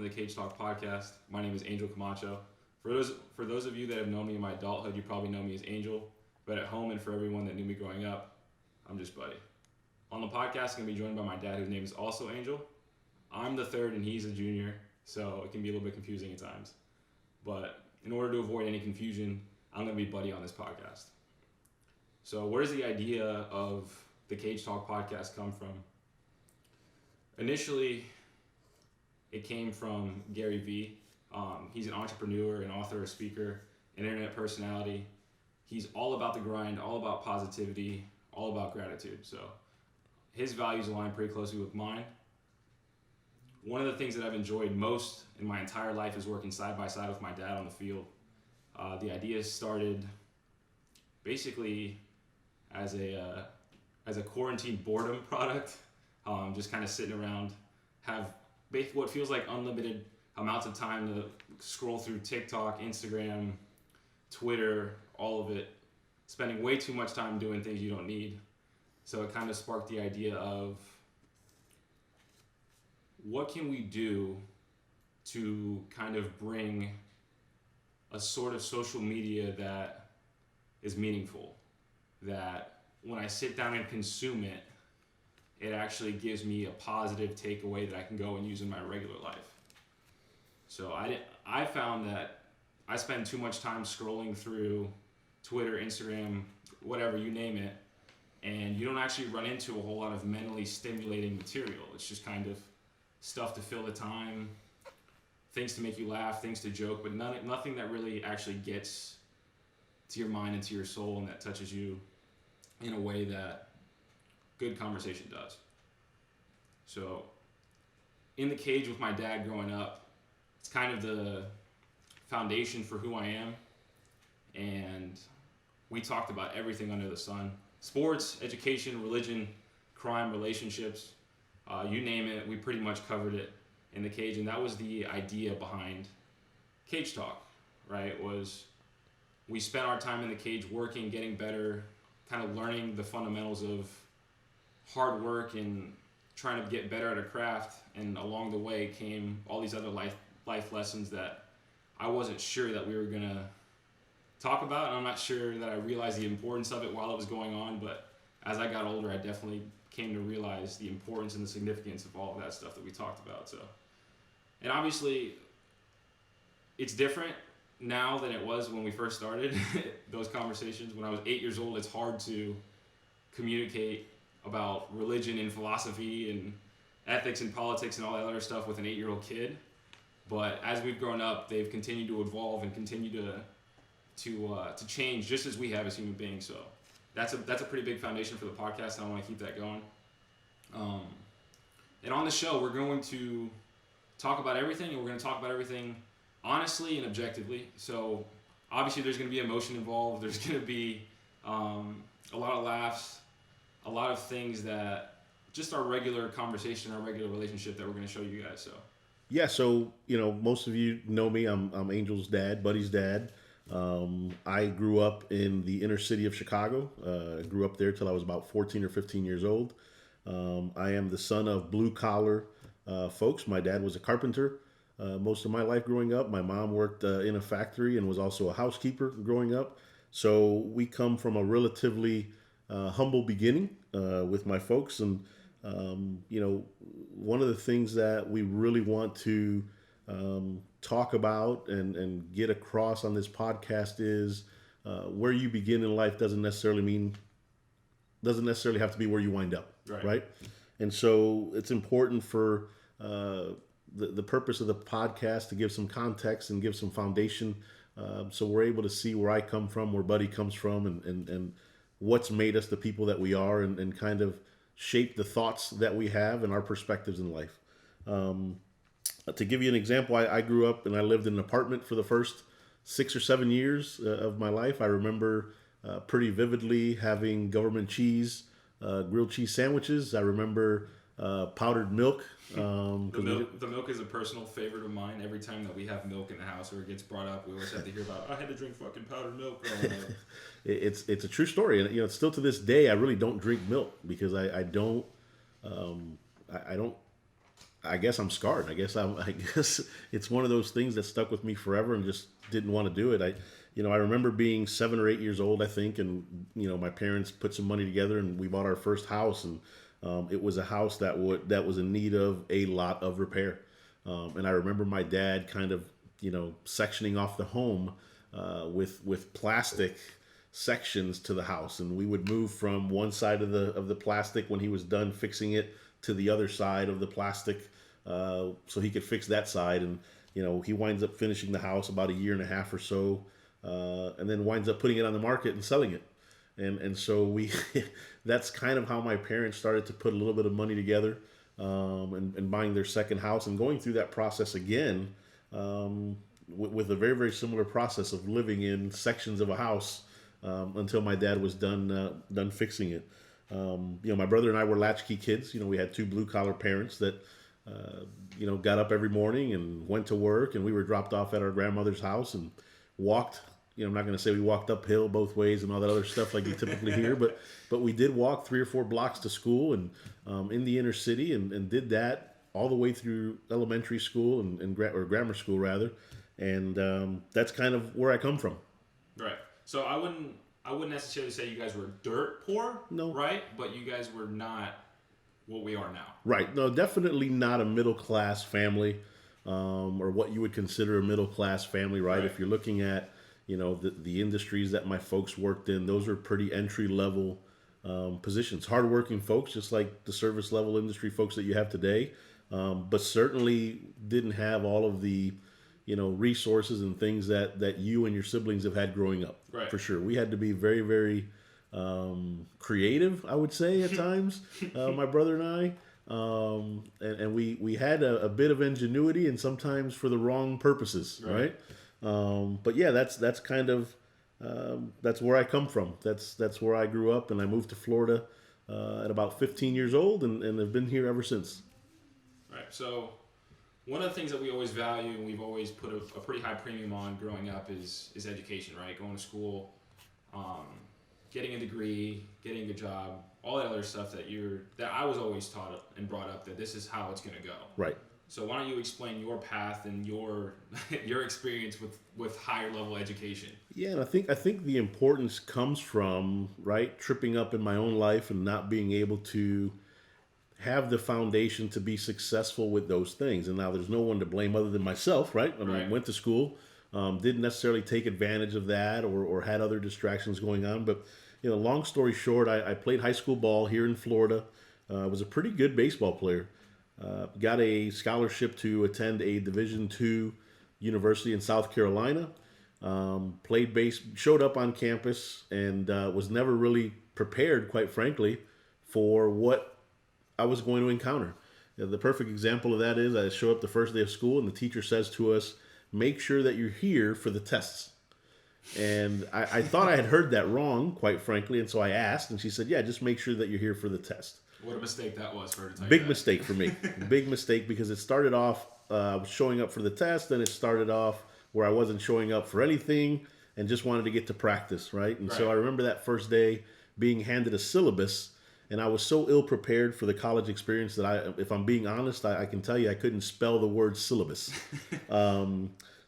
the Cage Talk podcast. My name is Angel Camacho. For those of you that have known me in my adulthood, you probably know me as Angel. But at home and for everyone that knew me growing up, I'm just Buddy. On the podcast, I'm going to be joined by my dad, whose name is also Angel. I'm the third and he's a junior, so it can be a little bit confusing at times. But in order to avoid any confusion, I'm going to be Buddy on this podcast. So where does the idea of the Cage Talk podcast come from? Initially, it came from Gary Vee. He's an entrepreneur, an author, a speaker, an internet personality. He's all about the grind, all about positivity, all about gratitude. So his values align pretty closely with mine. One of the things that I've enjoyed most in my entire life is working side by side with my dad on the field. The idea started basically as a quarantine boredom product. Just kind of sitting around, have what feels like unlimited amounts of time to scroll through TikTok, Instagram, Twitter, all of it, spending way too much time doing things you don't need. So it kind of sparked the idea of what can we do to kind of bring a sort of social media that is meaningful, that when I sit down and consume it, it actually gives me a positive takeaway that I can go and use in my regular life. So I found that I spend too much time scrolling through Twitter, Instagram, whatever, you name it, and you don't actually run into a whole lot of mentally stimulating material. It's just kind of stuff to fill the time, things to make you laugh, things to joke, but nothing that really actually gets to your mind and to your soul and that touches you in a way that good conversation does. So in the cage with my dad growing up, it's kind of the foundation for who I am. And we talked about everything under the sun. Sports, education, religion, crime, relationships, you name it, we pretty much covered it in the cage. And that was the idea behind Cage Talk, right? Was we spent our time in the cage working, getting better, kind of learning the fundamentals of hard work and trying to get better at a craft, and along the way came all these other life lessons that I wasn't sure that we were gonna talk about, and I'm not sure that I realized the importance of it while it was going on, but as I got older, I definitely came to realize the importance and the significance of all of that stuff that we talked about. So, and obviously, it's different now than it was when we first started those conversations. When I was 8 years old, it's hard to communicate about religion and philosophy and ethics and politics and all that other stuff with an 8-year-old kid. But as we've grown up, they've continued to evolve and continue to change just as we have as human beings. So that's a pretty big foundation for the podcast, and I want to keep that going. And on the show, we're going to talk about everything, and we're going to talk about everything honestly and objectively. So obviously there's going to be emotion involved. There's going to be a lot of laughs, a lot of things that just our regular conversation, our regular relationship that we're going to show you guys. So yeah, so most of you know me. I'm Angel's dad, Buddy's dad. I grew up in the inner city of Chicago. I grew up there till I was about 14 or 15 years old. I am the son of blue collar folks. My dad was a carpenter most of my life growing up. My mom worked in a factory and was also a housekeeper growing up. So we come from a relatively humble beginning with my folks. And, one of the things that we really want to talk about and get across on this podcast is where you begin in life doesn't necessarily have to be where you wind up, right? And so it's important for the purpose of the podcast to give some context and give some foundation, so we're able to see where I come from, where Buddy comes from, and what's made us the people that we are, and kind of shape the thoughts that we have and our perspectives in life. To give you an example, I grew up and I lived in an apartment for the first 6 or 7 years of my life. I remember pretty vividly having government cheese, grilled cheese sandwiches. I remember powdered milk. The milk is a personal favorite of mine. Every time that we have milk in the house or it gets brought up, we always have to hear about, I had to drink fucking powdered milk growing up. It's a true story. And, still to this day, I really don't drink milk because I don't I guess I'm scarred. I guess it's one of those things that stuck with me forever and just didn't want to do it. I remember being 7 or 8 years old, I think, and my parents put some money together and we bought our first house, and it was a house that was in need of a lot of repair. And I remember my dad kind of sectioning off the home with plastic sections to the house, and we would move from one side of the plastic when he was done fixing it to the other side of the plastic, so he could fix that side. And he winds up finishing the house about a year and a half or so, and then winds up putting it on the market and selling it. And so we that's kind of how my parents started to put a little bit of money together, and buying their second house and going through that process again, with a very, very similar process of living in sections of a house, until my dad was done fixing it. My brother and I were latchkey kids. We had 2 blue collar parents that got up every morning and went to work, and we were dropped off at our grandmother's house and walked. I'm not going to say we walked uphill both ways and all that other stuff like you typically hear, but we did walk 3 or 4 blocks to school, and in the inner city, and did that all the way through elementary school or grammar school rather, and that's kind of where I come from. Right. So I wouldn't necessarily say you guys were dirt poor. No. Right, but you guys were not what we are now. Right. No, definitely not a middle class family, or what you would consider a middle class family. Right. If you're looking at the industries that my folks worked in, those are pretty entry level positions. Hardworking folks, just like the service level industry folks that you have today, but certainly didn't have all of the resources and things that you and your siblings have had growing up. Right. For sure. We had to be very, very creative, I would say, at times, my brother and I. And we had a bit of ingenuity, and sometimes for the wrong purposes, right? But yeah, that's kind of that's where I come from. That's where I grew up, and I moved to Florida at about 15 years old, and have been here ever since. Right. So one of the things that we always value and we've always put a pretty high premium on growing up is education, right? Going to school, getting a degree, getting a good job, all that other stuff that I was always taught and brought up that this is how it's going to go. Right. So why don't you explain your path and your experience with higher level education? Yeah, and I think the importance comes from, right, tripping up in my own life and not being able to have the foundation to be successful with those things. And now there's no one to blame other than myself, right? I mean, I went to school, didn't necessarily take advantage of that or had other distractions going on. But, long story short, I played high school ball here in Florida. Was a pretty good baseball player. Got a scholarship to attend a Division II university in South Carolina. Showed up on campus, and was never really prepared, quite frankly, for what I was going to encounter. The perfect example of that is I show up the first day of school, and the teacher says to us, "Make sure that you're here for the tests." And I thought I had heard that wrong, quite frankly, and so I asked, and she said, "Yeah, just make sure that you're here for the test." What a mistake that was for her to tell you. Big mistake for me. Big mistake, because it started off showing up for the test, and it started off where I wasn't showing up for anything and just wanted to get to practice, right? And so I remember that first day being handed a syllabus, and I was so ill prepared for the college experience that if I'm being honest, I can tell you I couldn't spell the word syllabus.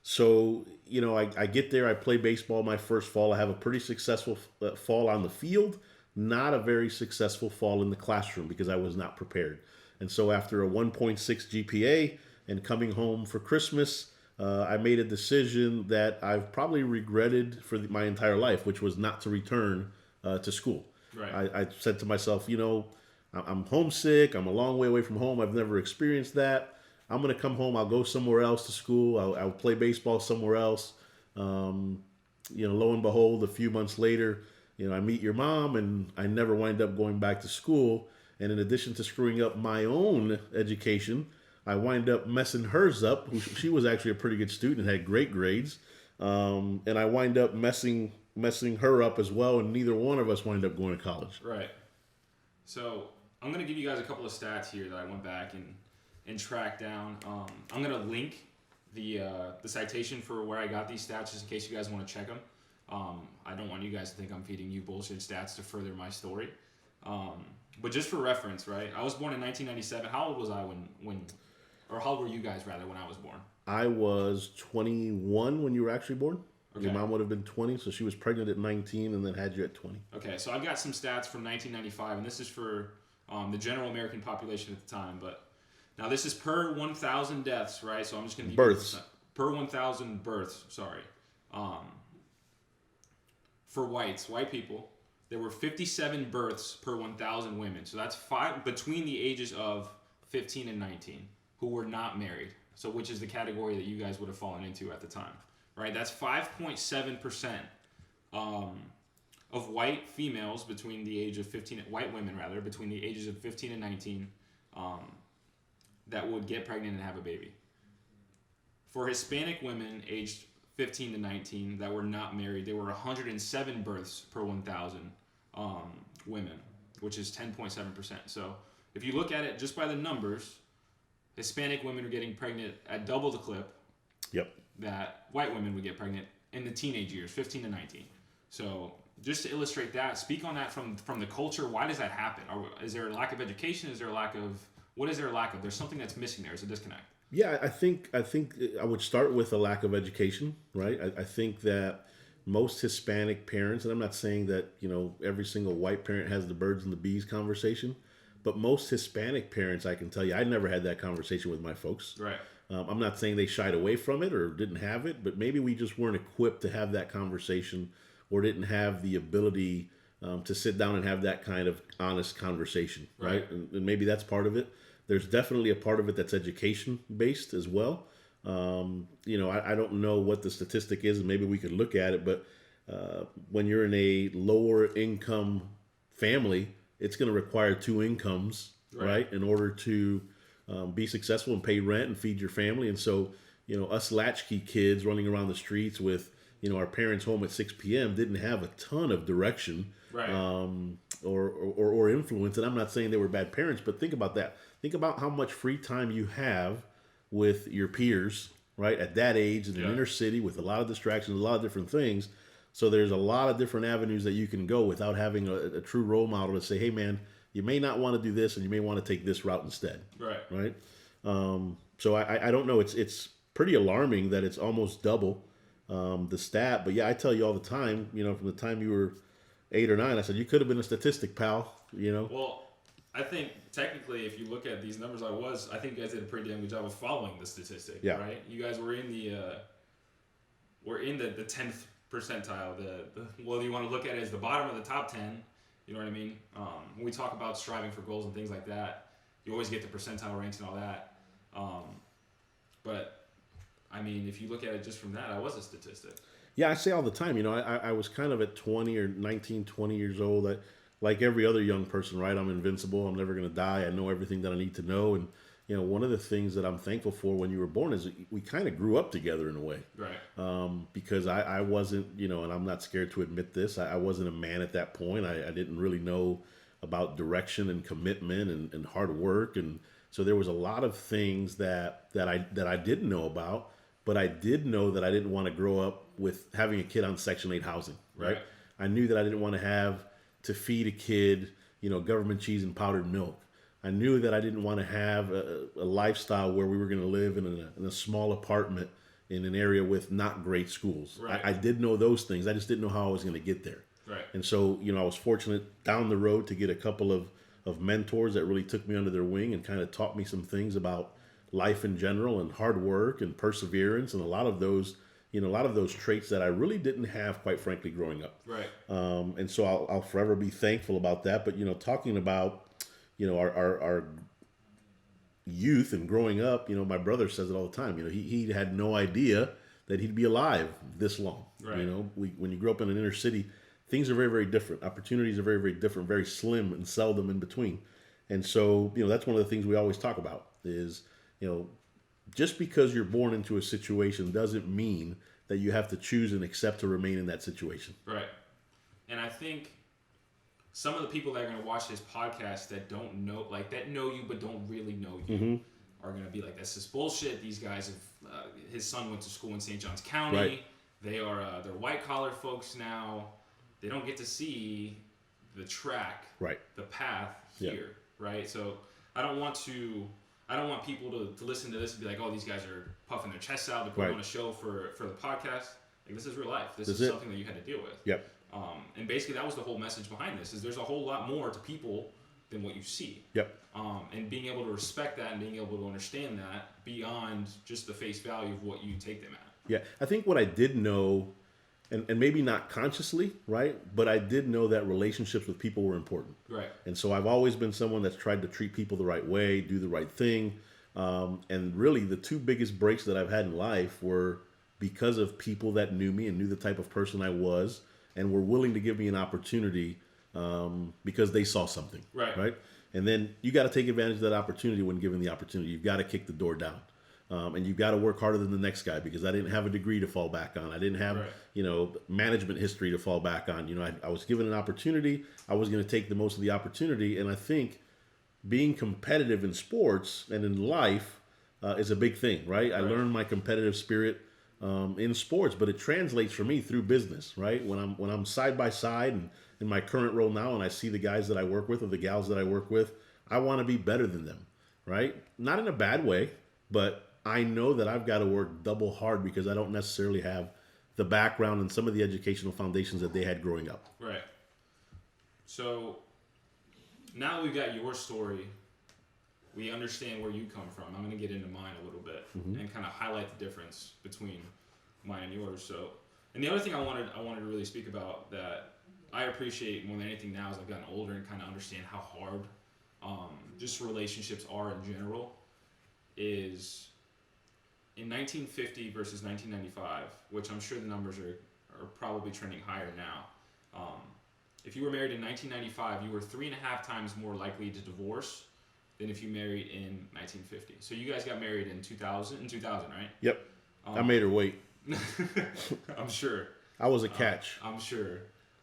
So, I get there, I play baseball my first fall. I have a pretty successful fall on the field, not a very successful fall in the classroom because I was not prepared. And so after a 1.6 GPA and coming home for Christmas, I made a decision that I've probably regretted for my entire life, which was not to return to school. Right. I said to myself, I'm homesick. I'm a long way away from home. I've never experienced that. I'm going to come home. I'll go somewhere else to school. I'll play baseball somewhere else. Lo and behold, a few months later, I meet your mom, and I never wind up going back to school. And in addition to screwing up my own education, I wind up messing hers up. She was actually a pretty good student and had great grades. And I wind up messing her up as well, and neither one of us wind up going to college. Right. So I'm going to give you guys a couple of stats here that I went back and tracked down. I'm going to link the citation for where I got these stats just in case you guys want to check them. I don't want you guys to think I'm feeding you bullshit stats to further my story. But just for reference, right? I was born in 1997. How old was I when or how old were you guys rather when I was born? I was 21 when you were actually born. Okay. Your mom would have been 20, so she was pregnant at 19 and then had you at 20. Okay, so I've got some stats from 1995, and this is for the general American population at the time. But now this is per 1,000 deaths, right? So I'm just going to births. Per 1,000 births, sorry. For white people, there were 57 births per 1,000 women. So that's 5 between the ages of 15 and 19 who were not married. So which is the category that you guys would have fallen into at the time, right? That's 5.7% of white females between the age of 15, white women rather, between the ages of 15 and 19 that would get pregnant and have a baby. For Hispanic women aged 15 to 19 that were not married, there were 107 births per 1,000 women, which is 10.7%. So if you look at it just by the numbers, Hispanic women are getting pregnant at double the clip that white women would get pregnant in the teenage years, 15 to 19. So just to illustrate that, speak on that from the culture. Why does that happen? Is there a lack of education? Is there a lack of, what is there a lack of? There's something that's missing there. There's a disconnect. Yeah, I think I would start with a lack of education, right? I think that most Hispanic parents, and I'm not saying that, every single white parent has the birds and the bees conversation, but most Hispanic parents, I can tell you, I never had that conversation with my folks. Right. I'm not saying they shied away from it or didn't have it, but maybe we just weren't equipped to have that conversation or didn't have the ability to sit down and have that kind of honest conversation, right? And maybe that's part of it. There's definitely a part of it that's education based as well. I don't know what the statistic is, and maybe we could look at it, but when you're in a lower income family, it's going to require 2 incomes, right? In order to be successful and pay rent and feed your family. And so, us latchkey kids running around the streets with, our parents home at 6 p.m. didn't have a ton of direction or influence. And I'm not saying they were bad parents, but think about that. Think about how much free time you have with your peers, right? At that age in an inner city with a lot of distractions, a lot of different things. So there's a lot of different avenues that you can go without having a true role model to say, hey, man, you may not want to do this and you may want to take this route instead. Right. So I don't know. It's pretty alarming that it's almost double the stat. But yeah, I tell you all the time, from the time you were 8 or 9, I said, you could have been a statistic, pal, Well, I think technically, if you look at these numbers, I think you guys did a pretty damn good job of following the statistic, right? You guys were in the 10th percentile. Whether you want to look at it as the bottom of the top 10, you know what I mean? When we talk about striving for goals and things like that, you always get the percentile ranks and all that. But I mean, if you look at it just from that, I was a statistic. Yeah, I say all the time, I was kind of at 20 or 19, 20 years old. Like every other young person, right? I'm invincible. I'm never going to die. I know everything that I need to know. And, one of the things that I'm thankful for when you were born is we kind of grew up together in a way. Right. Because I wasn't, and I'm not scared to admit this, I wasn't a man at that point. I didn't really know about direction and commitment and hard work. And so there was a lot of things that I didn't know about, but I did know that I didn't want to grow up with having a kid on Section 8 housing, right? I knew that I didn't want to have to feed a kid, government cheese and powdered milk. I knew that I didn't want to have a lifestyle where we were going to live in a small apartment in an area with not great schools. I did know those things. I just didn't know how I was going to get there. Right. And so, I was fortunate down the road to get a couple of mentors that really took me under their wing and kind of taught me some things about life in general and hard work and perseverance and a lot of those traits that I really didn't have, quite frankly, growing up. Right. And so I'll forever be thankful about that. But, talking about, our youth and growing up, my brother says it all the time. He had no idea that he'd be alive this long. Right. When you grow up in an inner city, things are very, very different. Opportunities are very, very different, very slim and seldom in between. And so, that's one of the things we always talk about is, just because you're born into a situation doesn't mean that you have to choose and accept to remain in that situation. Right. And I think some of the people that are going to watch this podcast that don't know, that know you but don't really know you, are going to be like, "This is bullshit. These guys have." His son went to school in St. Johns County. Right. They're white collar folks now. They don't get to see the track, right, the path here, right? So I don't want to I don't want people to listen to this and be like, oh, these guys are puffing their chests out. They're putting on a show for the podcast. Like, this is real life. This is something that you had to deal with. Yep. And basically, that was the whole message behind this, is there's a whole lot more to people than what you see. Yep. And being able to respect that and being able to understand that beyond just the face value of what you take them at. Yeah. I think what I did know, and maybe not consciously, right? But I did know that relationships with people were important. Right. And so I've always been someone that's tried to treat people the right way, do the right thing. And really, the two biggest breaks that I've had in life were because of people that knew me and knew the type of person I was and were willing to give me an opportunity because they saw something. Right. And then you got to take advantage of that opportunity when given the opportunity. You've got to kick the door down. And you've got to work harder than the next guy, because I didn't have a degree to fall back on. I didn't have, management history to fall back on. I was given an opportunity. I was going to take the most of the opportunity. And I think being competitive in sports and in life is a big thing, right? I learned my competitive spirit in sports, but it translates for me through business, right? When I'm side by side and in my current role now, and I see the guys that I work with or the gals that I work with, I want to be better than them, right? Not in a bad way, but I know that I've got to work double hard because I don't necessarily have the background and some of the educational foundations that they had growing up. Right. So now that we've got your story, we understand where you come from. I'm going to get into mine a little bit and kind of highlight the difference between mine and yours. So, and the other thing I wanted to really speak about that I appreciate more than anything now as I've gotten older and kind of understand how hard just relationships are in general is in 1950 versus 1995, which I'm sure the numbers are probably trending higher now. If you were married in 1995, you were 3.5 times more likely to divorce than if you married in 1950. So you guys got married in 2000, right? Yep. I made her wait. I'm sure. I was a catch. I'm sure.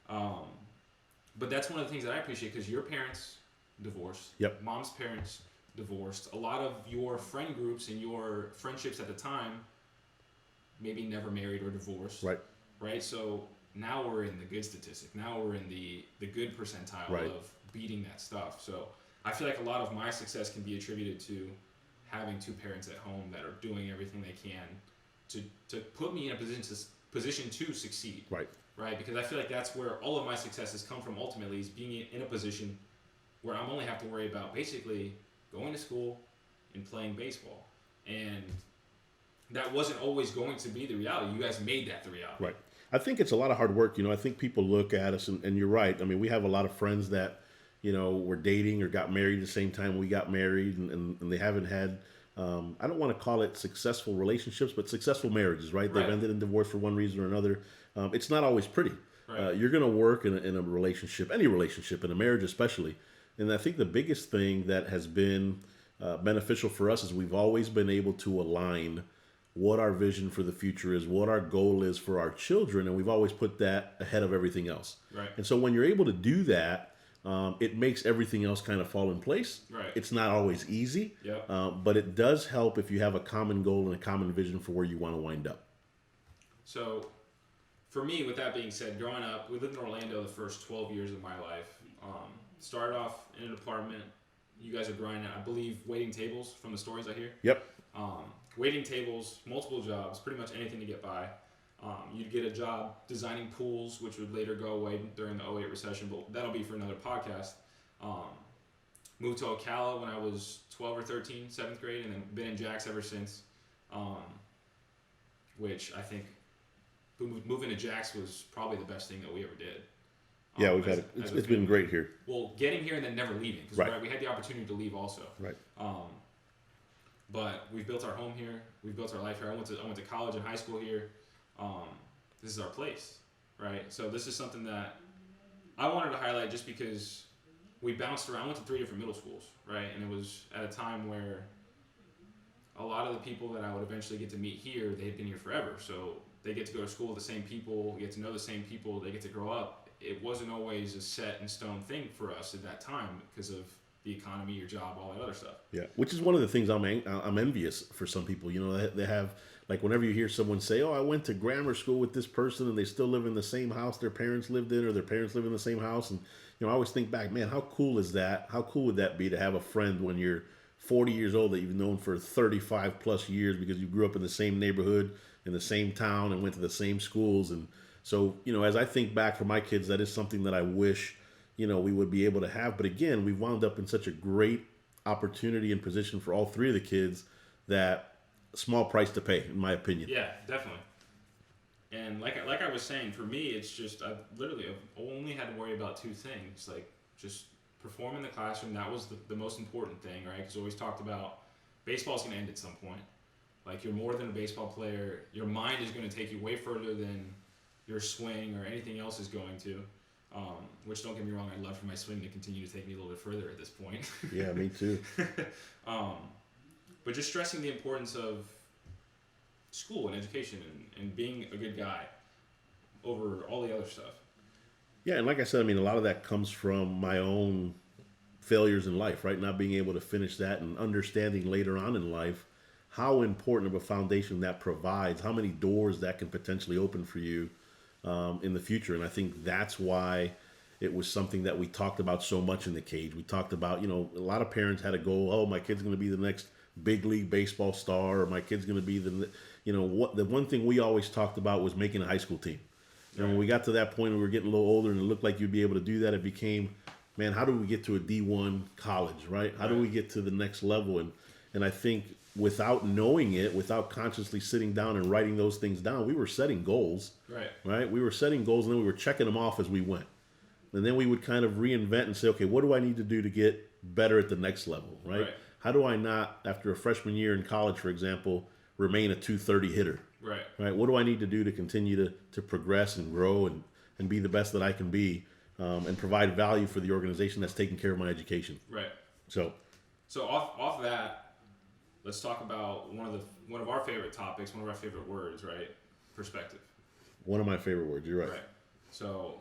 But that's one of the things that I appreciate, because your parents divorced. Yep. Mom's parents divorced. A lot of your friend groups and your friendships at the time maybe never married or divorced. Right. So now we're in the good statistic. Now we're in the good percentile of beating that stuff. So I feel like a lot of my success can be attributed to having two parents at home that are doing everything they can to put me in a position to succeed. Right. Because I feel like that's where all of my successes come from ultimately, is being in a position where I'm only have to worry about basically going to school and playing baseball. And that wasn't always going to be the reality. You guys made that the reality. Right. I think it's a lot of hard work. I think people look at us, and you're right. I mean, we have a lot of friends that, were dating or got married at the same time we got married, and they haven't had, I don't want to call it successful relationships, but successful marriages, right? They've ended in divorce for one reason or another. It's not always pretty. You're going to work in a relationship, any relationship, in a marriage especially. And I think the biggest thing that has been beneficial for us is we've always been able to align what our vision for the future is, what our goal is for our children, and we've always put that ahead of everything else. And so when you're able to do that, it makes everything else kind of fall in place. It's not always easy, but it does help if you have a common goal and a common vision for where you want to wind up. So for me, with that being said, growing up, we lived in Orlando the first 12 years of my life. Started off in an apartment. You guys are grinding, I believe, waiting tables from the stories I hear. Yep. Waiting tables, multiple jobs, pretty much anything to get by. You'd get a job designing pools, which would later go away during the 2008 recession, but that'll be for another podcast. Moved to Ocala when I was 12 or 13, 7th grade, and then been in Jax ever since, which I think moving to Jax was probably the best thing that we ever did. Yeah, it's been great here. Well, getting here and then never leaving, because we had the opportunity to leave also. But we've built our home here. We've built our life here. I went to college and high school here. This is our place, right? So this is something that I wanted to highlight just because we bounced around. I went to 3 different middle schools, right? And it was at a time where a lot of the people that I would eventually get to meet here, they had been here forever. So they get to go to school with the same people, get to know the same people, they get to grow up. It wasn't always a set in stone thing for us at that time because of the economy, your job, all that other stuff. Yeah, which is one of the things I'm envious for some people. They have, like, whenever you hear someone say, "Oh, I went to grammar school with this person and they still live in the same house their parents lived in, or their parents live in the same house," and I always think back, man, how cool is that? How cool would that be to have a friend when you're 40 years old that you've known for 35 plus years because you grew up in the same neighborhood, in the same town, and went to the same schools. And so, as I think back for my kids, that is something that I wish, we would be able to have. But again, we've wound up in such a great opportunity and position for all three of the kids that small price to pay, in my opinion. Yeah, definitely. And like I was saying, for me, it's just I've only had to worry about two things, like just perform in the classroom. That was the most important thing, right? Because we always talked about baseball's going to end at some point. Like, you're more than a baseball player. Your mind is going to take you way further than your swing or anything else is going to. Which, don't get me wrong, I'd love for my swing to continue to take me a little bit further at this point. Yeah, me too. But just stressing the importance of school and education and being a good guy over all the other stuff. Yeah, and like I said, a lot of that comes from my own failures in life, right? Not being able to finish that and understanding later on in life how important of a foundation that provides, how many doors that can potentially open for you in the future. And I think that's why it was something that we talked about so much in the cage. We talked about, a lot of parents had a goal, oh, my kid's going to be the next big league baseball star, or my kid's going to be the one thing we always talked about was making a high school team. And when we got to that point, we were getting a little older and it looked like you'd be able to do that. It became, man, how do we get to a D1 college, right? How do we get to the next level? And I think without knowing it, without consciously sitting down and writing those things down, we were setting goals, right? We were setting goals and then we were checking them off as we went. And then we would kind of reinvent and say, okay, what do I need to do to get better at the next level, right? How do I not, after a freshman year in college, for example, remain a 230 hitter? Right. What do I need to do to continue to progress and grow and be the best that I can be and provide value for the organization that's taking care of my education? Right. So off that, let's talk about one of our favorite topics, one of our favorite words, right? Perspective. One of my favorite words. You're right. So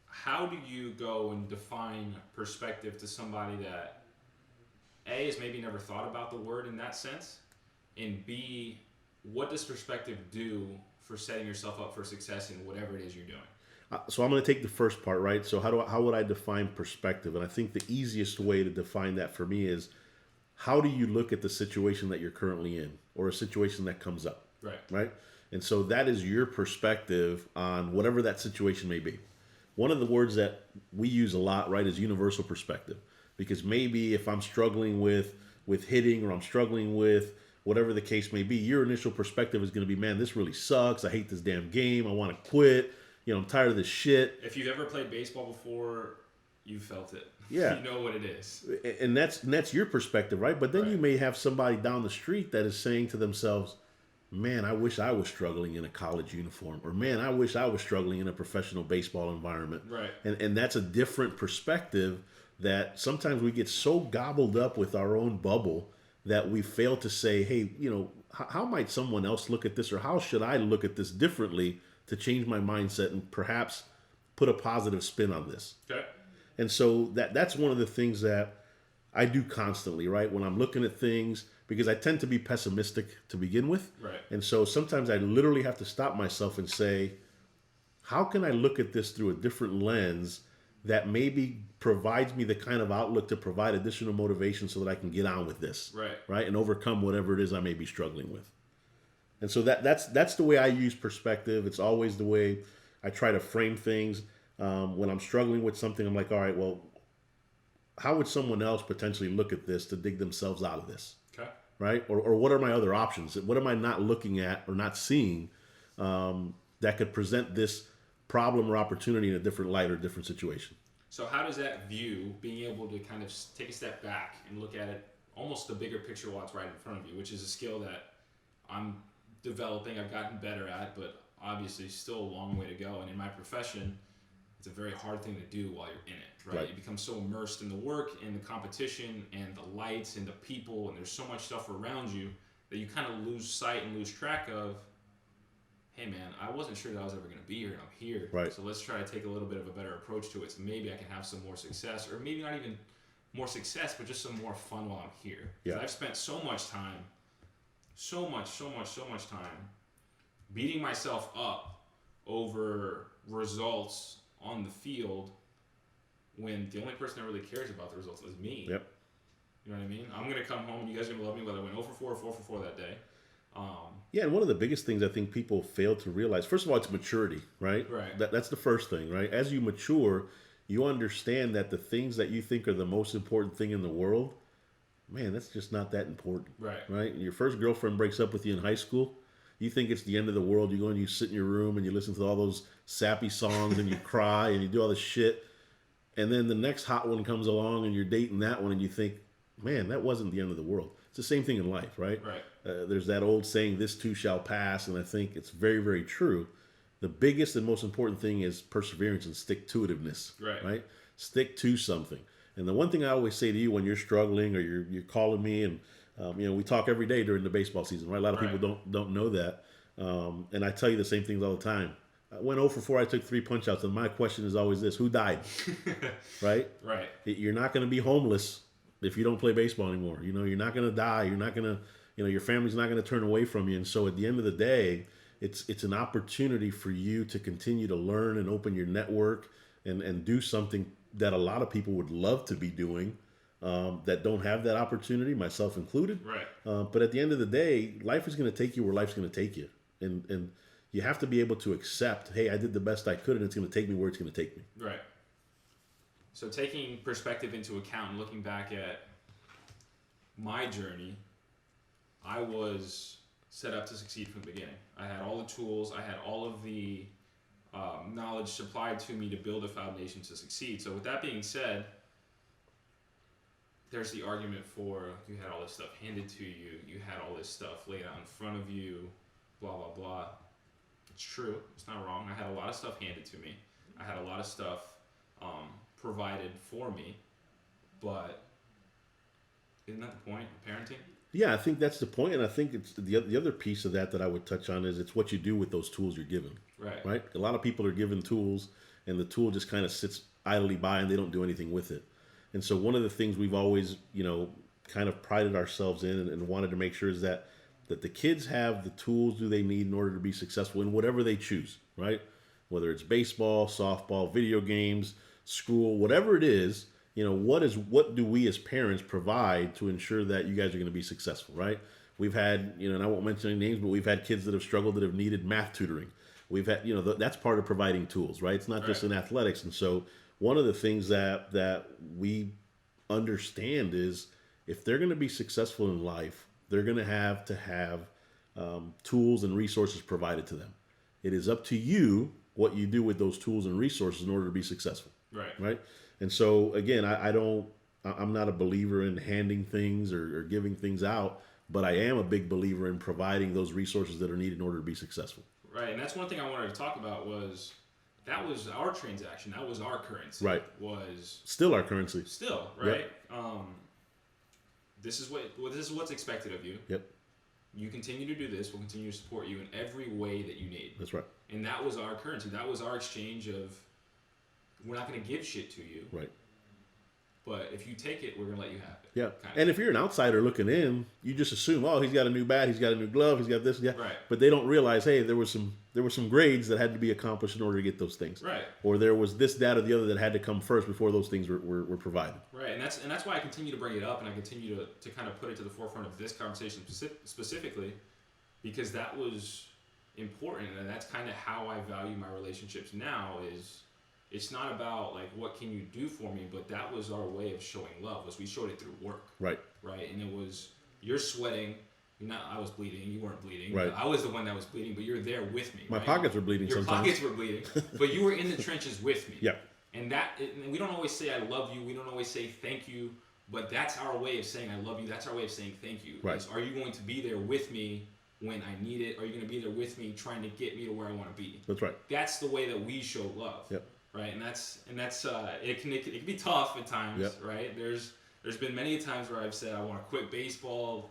how do you go and define perspective to somebody that A, has maybe never thought about the word in that sense, and B, what does perspective do for setting yourself up for success in whatever it is you're doing? So I'm going to take the first part, right? So how would I define perspective? And I think the easiest way to define that for me is, how do you look at the situation that you're currently in, or a situation that comes up? Right? And so that is your perspective on whatever that situation may be. One of the words that we use a lot, right, is universal perspective. Because maybe if I'm struggling with hitting, or I'm struggling with whatever the case may be, your initial perspective is going to be, man, this really sucks. I hate this damn game. I want to quit. I'm tired of this shit. If you've ever played baseball before, you felt it. Yeah. You know what it is. And that's your perspective, right? But then you may have somebody down the street that is saying to themselves, man, I wish I was struggling in a college uniform, or man, I wish I was struggling in a professional baseball environment. Right. And that's a different perspective that sometimes we get so gobbled up with our own bubble that we fail to say, hey, how might someone else look at this, or how should I look at this differently to change my mindset and perhaps put a positive spin on this? Okay. And so that's one of the things that I do constantly, right? When I'm looking at things, because I tend to be pessimistic to begin with. Right. And so sometimes I literally have to stop myself and say, how can I look at this through a different lens that maybe provides me the kind of outlook to provide additional motivation so that I can get on with this, right, and overcome whatever it is I may be struggling with. And so that's the way I use perspective. It's always the way I try to frame things. When I'm struggling with something, I'm like, all right, well, how would someone else potentially look at this to dig themselves out of this? Okay. Right? Or what are my other options? What am I not looking at or not seeing that could present this problem or opportunity in a different light or different situation? So how does that view, being able to kind of take a step back and look at it, almost the bigger picture while it's right in front of you, which is a skill that I'm developing, I've gotten better at, but obviously still a long way to go. And in my profession, it's a very hard thing to do while you're in it, right? You become so immersed in the work and the competition and the lights and the people, and there's so much stuff around you that you kind of lose sight and lose track of, hey man, I wasn't sure that I was ever going to be here, and I'm here. Right. So let's try to take a little bit of a better approach to it, so maybe I can have some more success, or maybe not even more success, but just some more fun while I'm here. Yeah. I've spent so much time, so much time beating myself up over results on the field when the only person that really cares about the results is me. Yep. You know what I mean? I'm going to come home and you guys are going to love me whether I went 0 for 4 or 4 for 4 that day. Yeah, and one of the biggest things I think people fail to realize, first of all, it's maturity, right? Right. That's the first thing, right? As you mature, you understand that the things that you think are the most important thing in the world, man, that's just not that important. Right? Your first girlfriend breaks up with you in high school. You think it's the end of the world. You go and you sit in your room and you listen to all those sappy songs and you cry and you do all this shit. And then the next hot one comes along and you're dating that one and you think, man, that wasn't the end of the world. It's the same thing in life, right? There's that old saying, this too shall pass. And I think it's very, very true. The biggest and most important thing is perseverance and stick-to-itiveness, right? Stick to something. And the one thing I always say to you when you're struggling or you're calling me and, we talk every day during the baseball season, right? A lot of people don't know that. And I tell you the same things all the time. I went 0 for 4, I took 3 punch-outs, and my question is always this, who died? Right? You're not going to be homeless if you don't play baseball anymore. You're not going to die. You're not going to, your family's not going to turn away from you. And so at the end of the day, it's an opportunity for you to continue to learn and open your network and do something that a lot of people would love to be doing that don't have that opportunity, myself included. But at the end of the day, life is going to take you where life's going to take you. And you have to be able to accept, hey, I did the best I could and it's going to take me where it's going to take me. So taking perspective into account and looking back at my journey, I was set up to succeed from the beginning. I had all the tools. I had all of the knowledge supplied to me to build a foundation to succeed. So with that being said, there's the argument for you had all this stuff handed to you. You had all this stuff laid out in front of you, blah, blah, blah. It's true. It's not wrong. I had a lot of stuff handed to me. I had a lot of stuff provided for me. But isn't that the point of parenting? Yeah, I think that's the point, and I think it's the other piece of that I would touch on is it's what you do with those tools you're given. Right. A lot of people are given tools, and the tool just kind of sits idly by, and they don't do anything with it. And so one of the things we've always, kind of prided ourselves in and wanted to make sure is that the kids have the tools they need in order to be successful in whatever they choose, right? Whether it's baseball, softball, video games, school, whatever it is. What do we as parents provide to ensure that you guys are going to be successful, right? We've had, and I won't mention any names, but we've had kids that have struggled that have needed math tutoring. We've had, that's part of providing tools, right? It's not just in athletics. And so one of the things that we understand is if they're going to be successful in life, they're going to have tools and resources provided to them. It is up to you what you do with those tools and resources in order to be successful. Right. And so again, I'm not a believer in handing things or giving things out, but I am a big believer in providing those resources that are needed in order to be successful. Right. And that's one thing I wanted to talk about was that was our transaction. That was our currency. Was still our currency. Still, right? Yep. This is what's expected of you. Yep. You continue to do this. We'll continue to support you in every way that you need. That's right. And that was our currency. That was our exchange of we're not going to give shit to you. Right. But if you take it, we're going to let you have it. Yeah. And if you're an outsider looking in, you just assume, oh, he's got a new bat, he's got a new glove, he's got this, yeah. Right. But they don't realize, hey, there were some grades that had to be accomplished in order to get those things. Right. Or there was this, that, or the other that had to come first before those things were provided. Right. And that's why I continue to bring it up and I continue to kind of put it to the forefront of this conversation specifically because that was important and that's kind of how I value my relationships now is it's not about like what can you do for me, but that was our way of showing love. Was we showed it through work. Right. And it was you're sweating. I was bleeding. You weren't bleeding. Right. I was the one that was bleeding, but you're there with me. My pockets were bleeding. Your sometimes. pockets were bleeding, but you were in the trenches with me. Yeah. And we don't always say I love you. We don't always say thank you, but that's our way of saying I love you. That's our way of saying thank you. Right. Are you going to be there with me when I need it? Are you going to be there with me trying to get me to where I want to be? That's right. That's the way that we show love. Yep. Right, and that's it can be tough at times, yep. Right? There's been many times where I've said I want to quit baseball.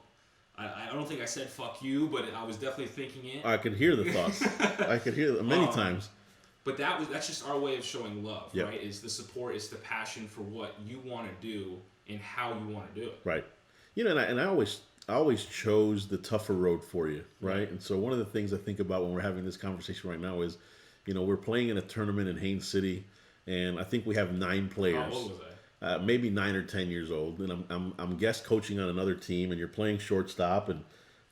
I don't think I said fuck you, but I was definitely thinking it. I could hear the thoughts. I could hear them many times. But that's just our way of showing love, yep. Right? Is the support, is the passion for what you want to do and how you want to do it. Right. And I always chose the tougher road for you, right? And so one of the things I think about when we're having this conversation right now is, we're playing in a tournament in Haines City, and I think we have 9 players. How old was maybe 9 or 10 years old, and I'm guest coaching on another team, and you're playing shortstop, and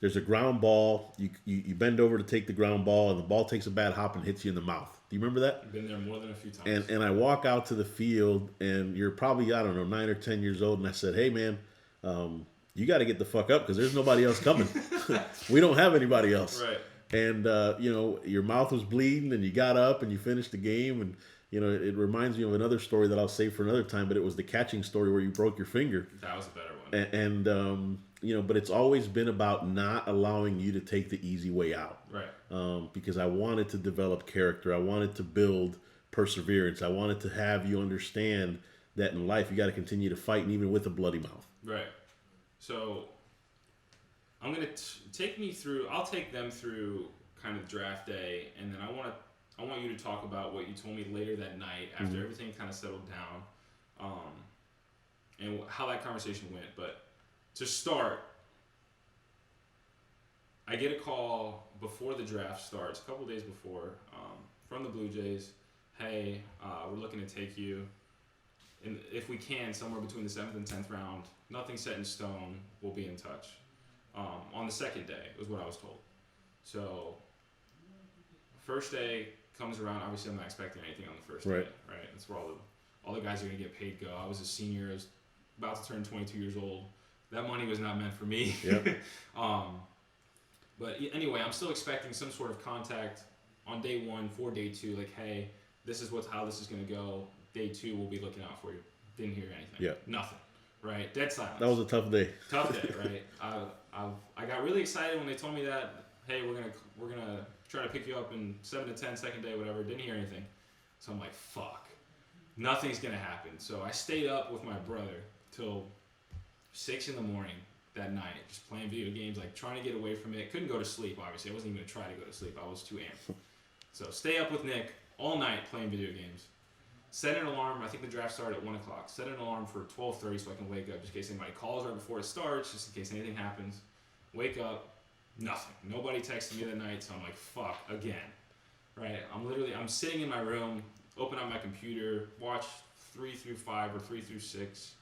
there's a ground ball. You bend over to take the ground ball, and the ball takes a bad hop and hits you in the mouth. Do you remember that? I've been there more than a few times. And I walk out to the field, and you're probably, I don't know, 9 or 10 years old, and I said, hey, man, you got to get the fuck up because there's nobody else coming. We don't have anybody else. Right. And, your mouth was bleeding, and you got up, and you finished the game, and, it reminds me of another story that I'll save for another time, but it was the catching story where you broke your finger. That was a better one. And but it's always been about not allowing you to take the easy way out. Right. Because I wanted to develop character. I wanted to build perseverance. I wanted to have you understand that in life you got to continue to fight, and even with a bloody mouth. Right. So I'm going to take me through, I'll take them through kind of draft day, and then I want you to talk about what you told me later that night after everything kind of settled down, and how that conversation went. But to start, I get a call before the draft starts, a couple days before, from the Blue Jays. Hey, we're looking to take you, and if we can, somewhere between the 7th and 10th round. Nothing set in stone. We'll be in touch. On the second day was what I was told. So first day comes around. Obviously, I'm not expecting anything on the first day. Right. That's where all the guys are gonna get paid go. I was a senior. I was about to turn 22 years old. That money was not meant for me. Yep. But anyway, I'm still expecting some sort of contact on day one for day two. Like, hey, this is how this is gonna go. Day two, we'll be looking out for you. Didn't hear anything. Yeah. Nothing. Right. Dead silence. That was a tough day. Tough day, right? I got really excited when they told me that. Hey, we're gonna try to pick you up in 7 to 10, second day, whatever. Didn't hear anything, so I'm like, fuck, nothing's gonna happen. So I stayed up with my brother till 6 a.m. that night, just playing video games, like trying to get away from it. Couldn't go to sleep. Obviously, I wasn't even gonna try to go to sleep. I was too amped. So stay up with Nick all night playing video games. Set an alarm. I think the draft started at 1 o'clock. Set an alarm for 12:30 so I can wake up just in case anybody calls right before it starts, just in case anything happens. Wake up, nothing. Nobody texted me that night, so I'm like, fuck, again. Right? I'm sitting in my room, open up my computer, watch 3 through 5 or 3 through 6.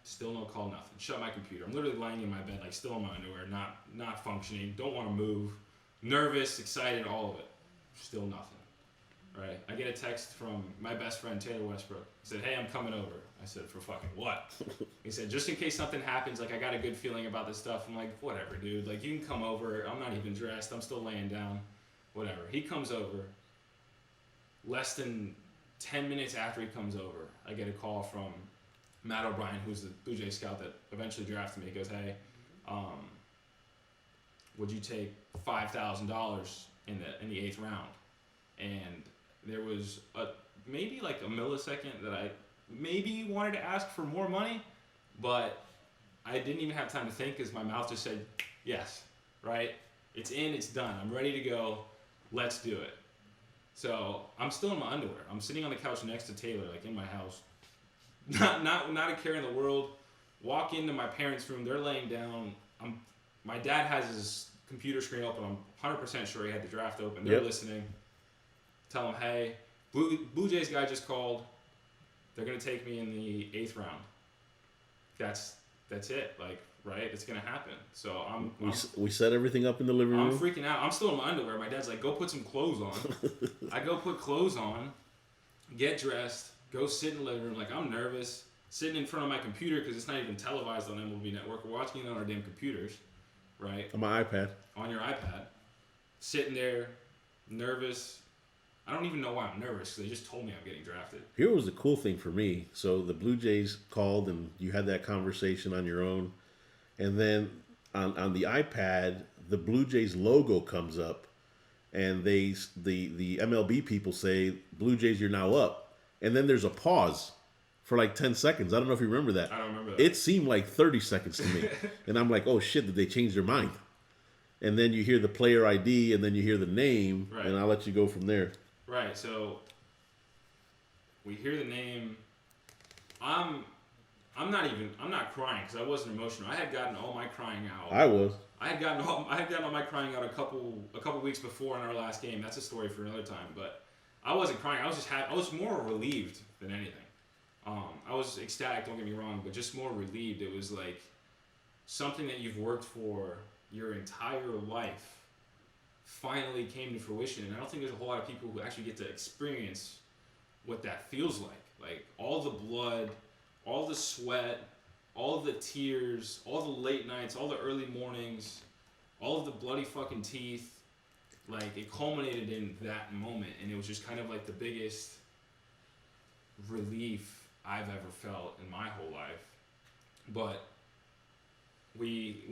Still no call, nothing. Shut my computer. I'm literally laying in my bed, like still in my underwear, not functioning, don't want to move, nervous, excited, all of it. Still nothing. Right. I get a text from my best friend, Taylor Westbrook. He said, hey, I'm coming over. I said, for fucking what? He said, just in case something happens, like I got a good feeling about this stuff. I'm like, whatever, dude. Like you can come over. I'm not even dressed. I'm still laying down. Whatever. He comes over. Less than 10 minutes after he comes over, I get a call from Matt O'Brien, who's the Blue Jay scout that eventually drafted me. He goes, hey, would you take $5,000 in the 8th round? And there was maybe like a millisecond that I maybe wanted to ask for more money, but I didn't even have time to think because my mouth just said yes, right? It's in, it's done. I'm ready to go. Let's do it. So I'm still in my underwear. I'm sitting on the couch next to Taylor, like in my house. Not a care in the world. Walk into my parents' room. They're laying down. My dad has his computer screen open. I'm 100% sure he had the draft open. They're listening. Tell them, hey, Blue Jays guy just called. They're gonna take me in the 8th round. That's it. Like, right? It's gonna happen. So we set everything up in the living room. I'm freaking out. I'm still in my underwear. My dad's like, go put some clothes on. I go put clothes on, get dressed, go sit in the living room. Like I'm nervous, sitting in front of my computer because it's not even televised on MLB Network. We're watching it on our damn computers, right? On my iPad. On your iPad, sitting there, nervous. I don't even know why I'm nervous because they just told me I'm getting drafted. Here was the cool thing for me. So the Blue Jays called and you had that conversation on your own. And then on the iPad, the Blue Jays logo comes up and the MLB people say, Blue Jays, you're now up. And then there's a pause for like 10 seconds. I don't know if you remember that. I don't remember that. It seemed like 30 seconds to me. And I'm like, oh shit, did they change their mind? And then you hear the player ID and then you hear the name. Right. And I'll let you go from there. Right, so we hear the name. I'm not crying because I wasn't emotional. I had gotten all my crying out. I had gotten all my crying out a couple weeks before in our last game. That's a story for another time. But I wasn't crying. I was just happy. I was more relieved than anything. I was ecstatic, don't get me wrong, but just more relieved. It was like something that you've worked for your entire life finally came to fruition. And I don't think there's a whole lot of people who actually get to experience what that feels like. Like all the blood, all the sweat, all the tears, all the late nights, all the early mornings, all of the bloody fucking teeth. Like it culminated in that moment, and it was just kind of like the biggest relief I've ever felt in my whole life. But we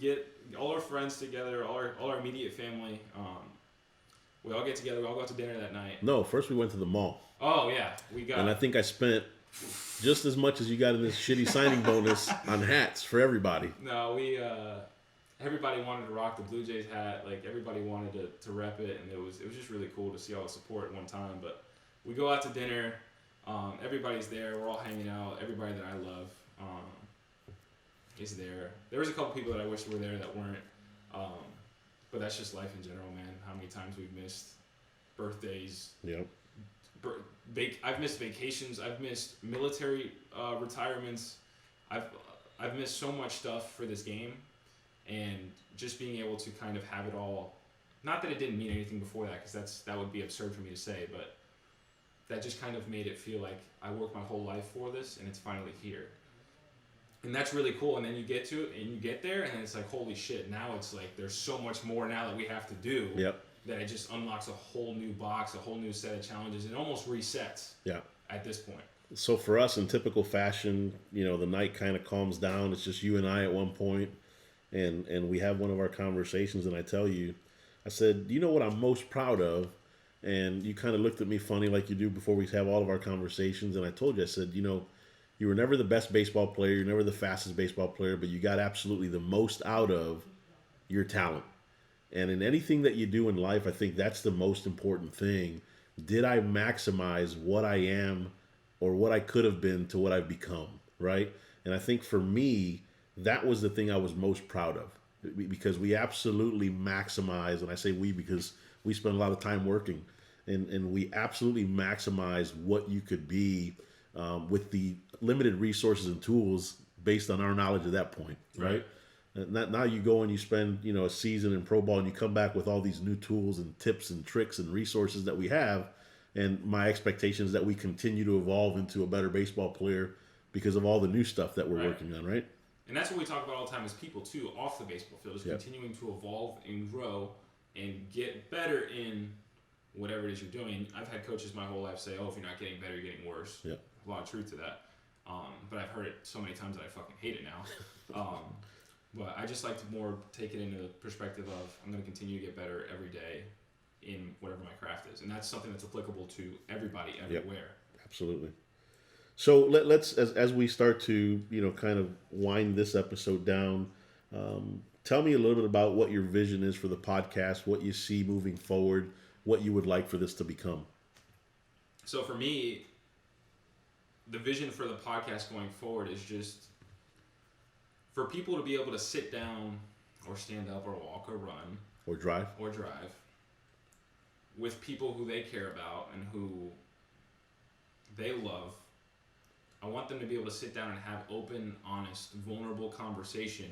get all our friends together, all our immediate family. We all get together. We all go out to dinner that night. No, first we went to the mall. Oh yeah, we got. And I think I spent just as much as you got in this shitty signing bonus on hats for everybody. No, everybody wanted to rock the Blue Jays hat. Like everybody wanted to rep it, and it was just really cool to see all the support at one time. But we go out to dinner. Everybody's there. We're all hanging out. Everybody that I love is there. There was a couple people that I wish were there that weren't. But that's just life in general, man. How many times we've missed birthdays. Yep. I've missed vacations. I've missed military retirements. I've missed so much stuff for this game, and just being able to kind of have it all. Not that it didn't mean anything before that, because that would be absurd for me to say, but that just kind of made it feel like I worked my whole life for this, and it's finally here. And that's really cool. And then you get to it, and you get there, and then it's like, holy shit! Now it's like there's so much more now that we have to do. Yep. That it just unlocks a whole new box, a whole new set of challenges. It almost resets. Yeah. At this point. So for us, in typical fashion, the night kind of calms down. It's just you and I at one point, and we have one of our conversations, and I tell you, I said, you know what I'm most proud of? And you kind of looked at me funny like you do before we have all of our conversations, and I told you, I said, you were never the best baseball player, you're never the fastest baseball player, but you got absolutely the most out of your talent. And in anything that you do in life, I think that's the most important thing. Did I maximize what I am or what I could have been to what I've become, right? And I think for me, that was the thing I was most proud of, because we absolutely maximize, and I say we because we spend a lot of time working, and we absolutely maximize what you could be with the limited resources and tools based on our knowledge at that point, right? Now you go and you spend a season in pro ball, and you come back with all these new tools and tips and tricks and resources that we have, and my expectation is that we continue to evolve into a better baseball player because of all the new stuff that we're working on, right? And that's what we talk about all the time as people too, off the baseball field, is continuing to evolve and grow and get better in whatever it is you're doing. I've had coaches my whole life say, "Oh, if you're not getting better, you're getting worse." Yep. A lot of truth to that. But I've heard it so many times that I fucking hate it now. But I just like to more take it into the perspective of I'm going to continue to get better every day in whatever my craft is. And that's something that's applicable to everybody, everywhere. Yep. Absolutely. So let's, as we start to, kind of wind this episode down, tell me a little bit about what your vision is for the podcast, what you see moving forward, what you would like for this to become. So for me, the vision for the podcast going forward is just for people to be able to sit down or stand up or walk or run or drive with people who they care about and who they love. I want them to be able to sit down and have open, honest, vulnerable conversation,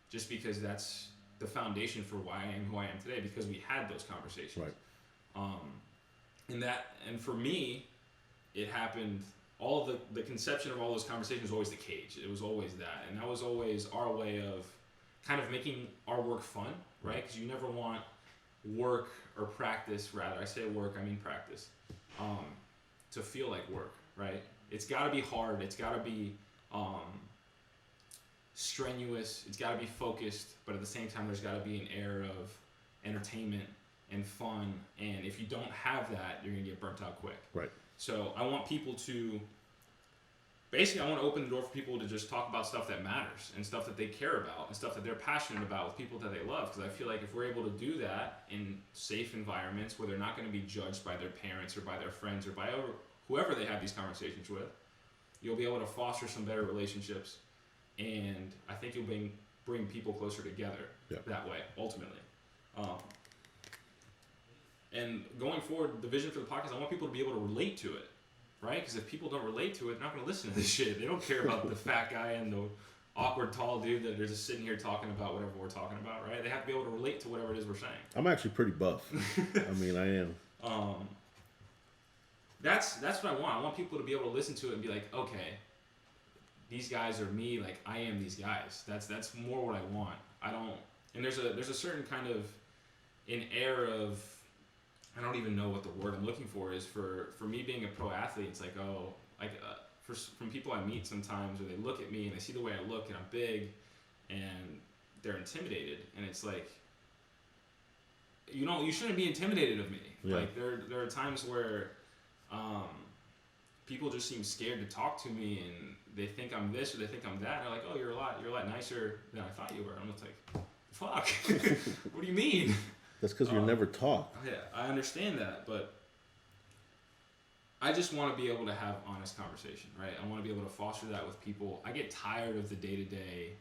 just because that's the foundation for why I am who I am today, because we had those conversations. Right. And for me, it happened. All the conception of all those conversations was always the cage. It was always that. And that was always our way of kind of making our work fun, right? Because you never want work or practice, rather, I say work, I mean practice, to feel like work, right? It's got to be hard. It's got to be strenuous. It's got to be focused. But at the same time, there's got to be an air of entertainment and fun. And if you don't have that, you're going to get burnt out quick. Right. So I want people to, basically I want to open the door for people to just talk about stuff that matters and stuff that they care about and stuff that they're passionate about with people that they love. Because I feel like if we're able to do that in safe environments where they're not going to be judged by their parents or by their friends or by whoever they have these conversations with, you'll be able to foster some better relationships. And I think you'll bring people closer together that way, ultimately. And going forward, the vision for the podcast, I want people to be able to relate to it. right? Because if people don't relate to it, they're not going to listen to this shit. They don't care about the fat guy and the awkward tall dude that are just sitting here talking about whatever we're talking about, right? They have to be able to relate to whatever it is we're saying. I'm actually pretty buff. I mean, I am. That's what I want. I want people to be able to listen to it and be like, okay, these guys are me. Like, I am these guys. That's more what I want. I don't. And there's a certain kind of an air of, I don't even know what the word I'm looking for is for me being a pro athlete. It's like, oh, like from people I meet sometimes, or they look at me and they see the way I look and I'm big, and they're intimidated. And it's like, you shouldn't be intimidated of me. Yeah. Like there are times where people just seem scared to talk to me, and they think I'm this or they think I'm that. And they're like, oh, you're a lot nicer than I thought you were. I'm just like, fuck. What do you mean? That's because you're never taught. Yeah, I understand that, but I just want to be able to have honest conversation, right? I want to be able to foster that with people. I get tired of the day-to-day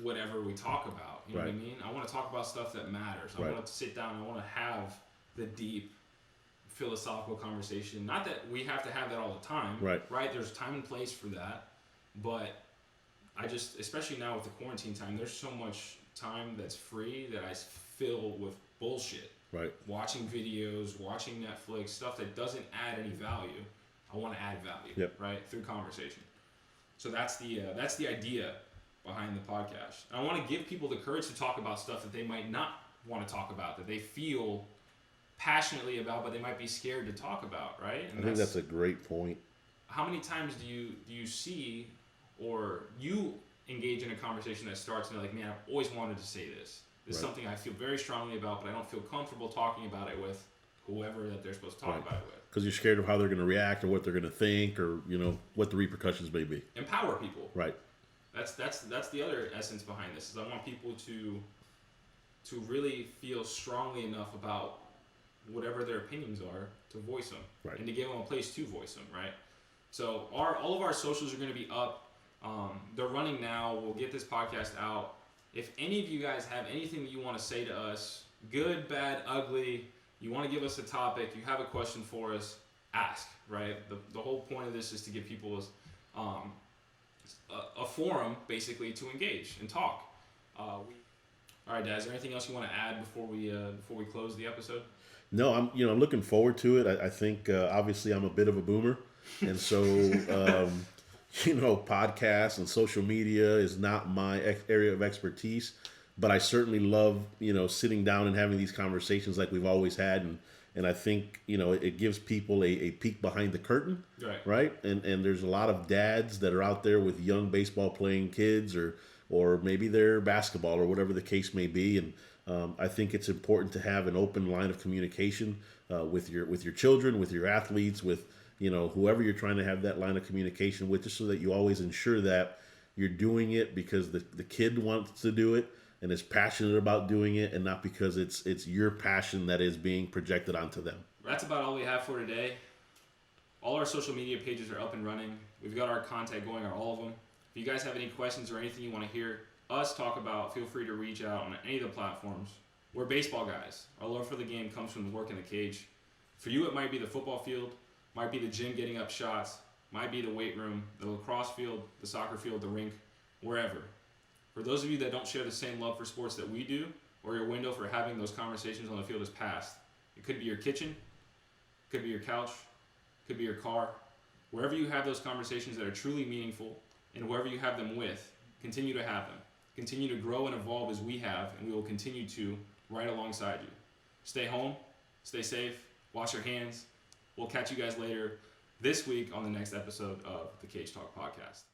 whatever we talk about. You know what I mean? I want to talk about stuff that matters. I want to sit down. I want to have the deep philosophical conversation. Not that we have to have that all the time, right? There's time and place for that, but I just, especially now with the quarantine time, there's so much time that's free that I fill with bullshit. Right. Watching videos, watching Netflix, stuff that doesn't add any value. I want to add value, right, through conversation. So that's the idea behind the podcast. I want to give people the courage to talk about stuff that they might not want to talk about, that they feel passionately about, but they might be scared to talk about, right? And I think that's a great point. How many times do you see, or you engage in a conversation that starts and they're like, man, I've always wanted to say this. This is something I feel very strongly about, but I don't feel comfortable talking about it with whoever that they're supposed to talk about it with. Because you're scared of how they're going to react or what they're going to think, or what the repercussions may be. Empower people. Right. That's the other essence behind this. Is I want people to really feel strongly enough about whatever their opinions are to voice them, and to give them a place to voice them. Right. So all of our socials are going to be up. They're running now. We'll get this podcast out. If any of you guys have anything that you want to say to us, good, bad, ugly, you want to give us a topic, you have a question for us, ask, right? The whole point of this is to give people a forum, basically, to engage and talk. All right, Dad, is there anything else you want to add before we close the episode? No, I'm looking forward to it. I think obviously I'm a bit of a boomer, and so podcasts and social media is not my area of expertise, but I certainly love, sitting down and having these conversations like we've always had. And I think, it gives people a peek behind the curtain, right? And there's a lot of dads that are out there with young baseball playing kids, or maybe they're basketball or whatever the case may be. And I think it's important to have an open line of communication with your children, with your athletes, with whoever you're trying to have that line of communication with, just so that you always ensure that you're doing it because the kid wants to do it and is passionate about doing it, and not because it's your passion that is being projected onto them. That's about all we have for today. All our social media pages are up and running. We've got our content going on all of them. If you guys have any questions or anything you want to hear us talk about, feel free to reach out on any of the platforms. We're baseball guys. Our love for the game comes from the work in the cage. For you, it might be the football field, might be the gym getting up shots, might be the weight room, the lacrosse field, the soccer field, the rink, wherever. For those of you that don't share the same love for sports that we do, or your window for having those conversations on the field is passed, it could be your kitchen, it could be your couch, it could be your car. Wherever you have those conversations that are truly meaningful, and whoever you have them with, continue to have them. Continue to grow and evolve as we have, and we will continue to right alongside you. Stay home, stay safe, wash your hands. We'll catch you guys later this week on the next episode of the Cage Talk Podcast.